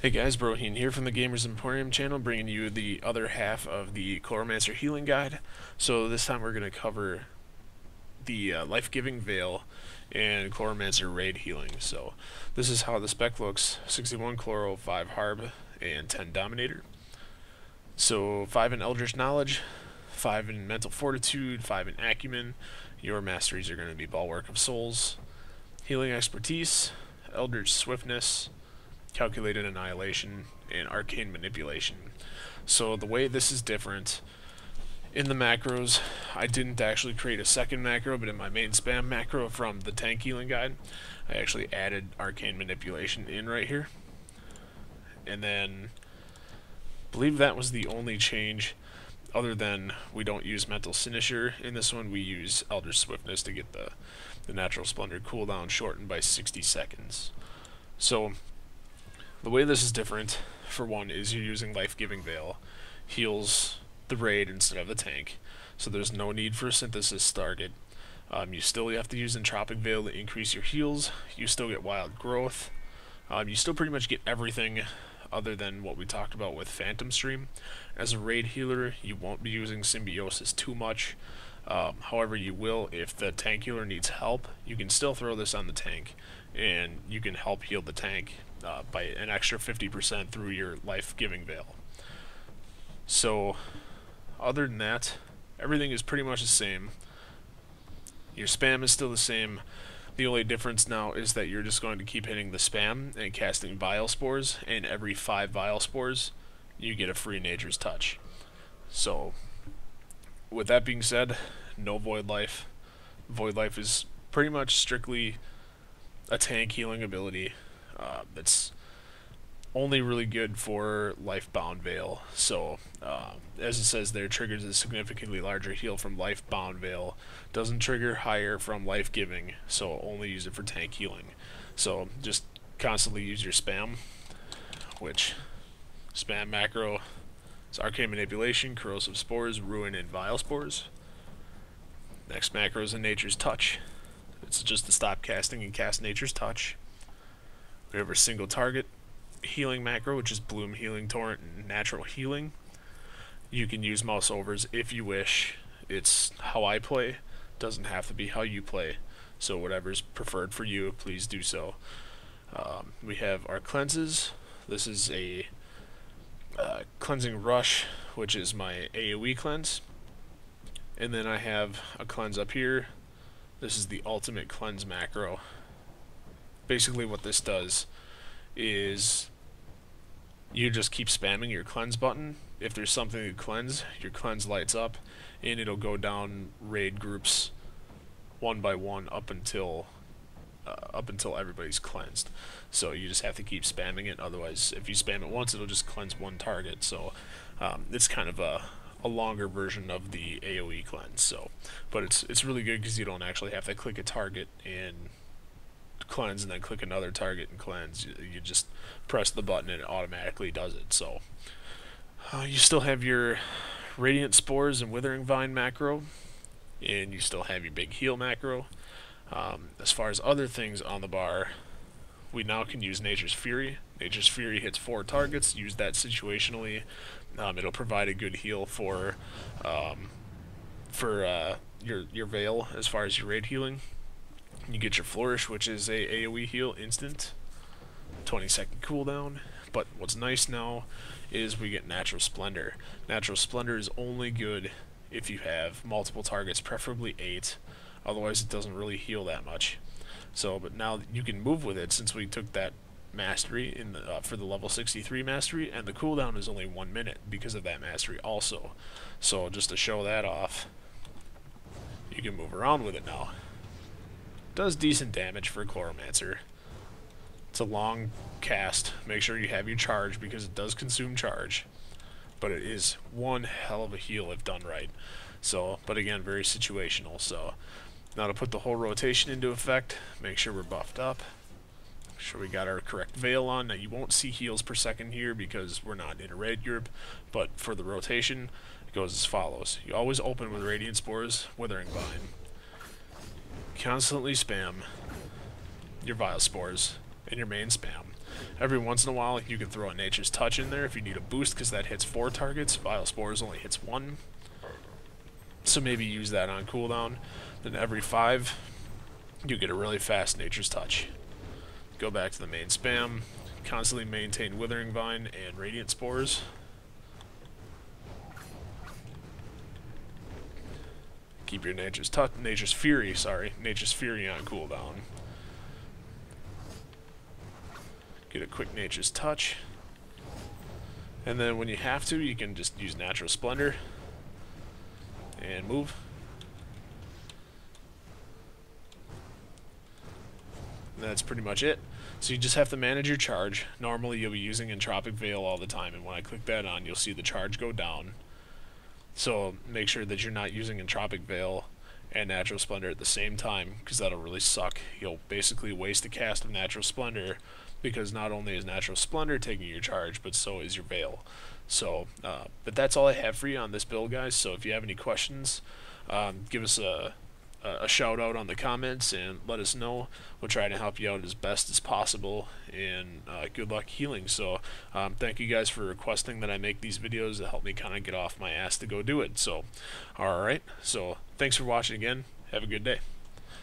Hey guys, Broheen here from the Gamers Emporium channel, bringing you the other half of the Chloromancer healing guide. So this time we're going to cover the life-giving Vile and Chloromancer raid healing. So this is how the spec looks: 61 Chloro, 5 Harb, and 10 Dominator. So 5 in Eldritch Knowledge, 5 in Mental Fortitude, 5 in Acumen. Your masteries are going to be Bulwark of Souls, Healing Expertise, Eldritch Swiftness, Calculated Annihilation, and Arcane Manipulation. So the way this is different, in the macros, I didn't actually create a second macro, but in my main spam macro from the tank healing guide, I actually added Arcane Manipulation in right here. And then, I believe that was the only change, other than we don't use Mental Cynosure in this one. We use Eldritch Swiftness to get the Natural Splendor cooldown shortened by 60 seconds. So the way this is different, for one, is you're using Life-Giving Vile. Heals the raid instead of the tank, so there's no need for a Synthesis target. You still have to use Entropic Vale to increase your heals. You still get Wild Growth. You still pretty much get everything other than what we talked about with Phantom Stream. As a raid healer, you won't be using Symbiosis too much. However, you will if the tank healer needs help. You can still throw this on the tank, and you can help heal the tank by an extra 50% through your Life-Giving Vale. So, other than that, everything is pretty much the same. Your spam is still the same. The only difference now is that you're just going to keep hitting the spam and casting Vile Spores, and every 5 Vile Spores, you get a free Nature's Touch. So, with that being said, no Void Life. Void Life is pretty much strictly a tank healing ability. That's only really good for Life-Bound Vale. So, as it says there, triggers a significantly larger heal from Life-Bound Vale. Doesn't trigger higher from Life-Giving, so only use it for tank healing. So, just constantly use your spam, which spam macro is Arcane Manipulation, Corrosive Spores, Ruin, and Vile Spores. Next macro is a Nature's Touch. It's just to stop casting and cast Nature's Touch. We have our single target healing macro, which is Bloom, Healing Torrent, and Natural Healing. You can use Mouseovers if you wish. It's how I play. Doesn't have to be how you play. So whatever's preferred for you, please do so. We have our cleanses. This is a Cleansing Rush, which is my AoE cleanse. And then I have a cleanse up here. This is the Ultimate Cleanse macro. Basically what this does is you just keep spamming your cleanse button. If there's something to cleanse, your cleanse lights up, and it'll go down raid groups one by one up until everybody's cleansed. So you just have to keep spamming it. Otherwise, if you spam it once, it'll just cleanse one target. So it's kind of a longer version of the AoE cleanse. So, but it's really good because you don't actually have to click a target and cleanse and then click another target and cleanse. You just press the button and it automatically does it. So you still have your Radiant Spores and Withering Vine macro, and you still have your big heal macro. As far as other things on the bar, we now can use Nature's Fury. Nature's Fury hits 4 targets. Use that situationally. It'll provide a good heal for your Vale as far as your raid healing. You get your Flourish, which is a AoE heal instant, 20-second cooldown. But what's nice now is we get Natural Splendor. Natural Splendor is only good if you have multiple targets, preferably 8. Otherwise, it doesn't really heal that much. So, but now you can move with it since we took that mastery in the, for the level 63 mastery, and the cooldown is only 1 minute because of that mastery also. So, just to show that off, you can move around with it now. Does decent damage for a Chloromancer. It's a long cast. Make sure you have your charge because it does consume charge. But it is one hell of a heal if done right. So, but again, very situational. So, now to put the whole rotation into effect, make sure we're buffed up. Make sure we got our correct Vale on. Now, you won't see heals per second here because we're not in a raid group. But for the rotation, it goes as follows. You always open with Radiant Spores, Withering Vine. Constantly spam your Vile Spores in your main spam. Every once in a while, you can throw a Nature's Touch in there if you need a boost, because that hits 4 targets. Vile Spores only hits 1. So maybe use that on cooldown. Then every 5, you get a really fast Nature's Touch. Go back to the main spam. Constantly maintain Withering Vine and Radiant Spores. Keep your Nature's Fury on cooldown. Get a quick Nature's Touch. And then when you have to, you can just use Natural Splendor and move. And that's pretty much it. So you just have to manage your charge. Normally you'll be using Entropic Veil all the time, and when I click that on, you'll see the charge go down. So make sure that you're not using Entropic Veil and Natural Splendor at the same time, because that'll really suck. You'll basically waste a cast of Natural Splendor, because not only is Natural Splendor taking your charge, but so is your Veil. So, but that's all I have for you on this build, guys. So if you have any questions, give us a shout out on the comments and let us know. We'll try to help you out as best as possible, and good luck healing. So thank you guys for requesting that I make these videos to help me kind of get off my ass to go do it. So alright, so thanks for watching again. Have a good day.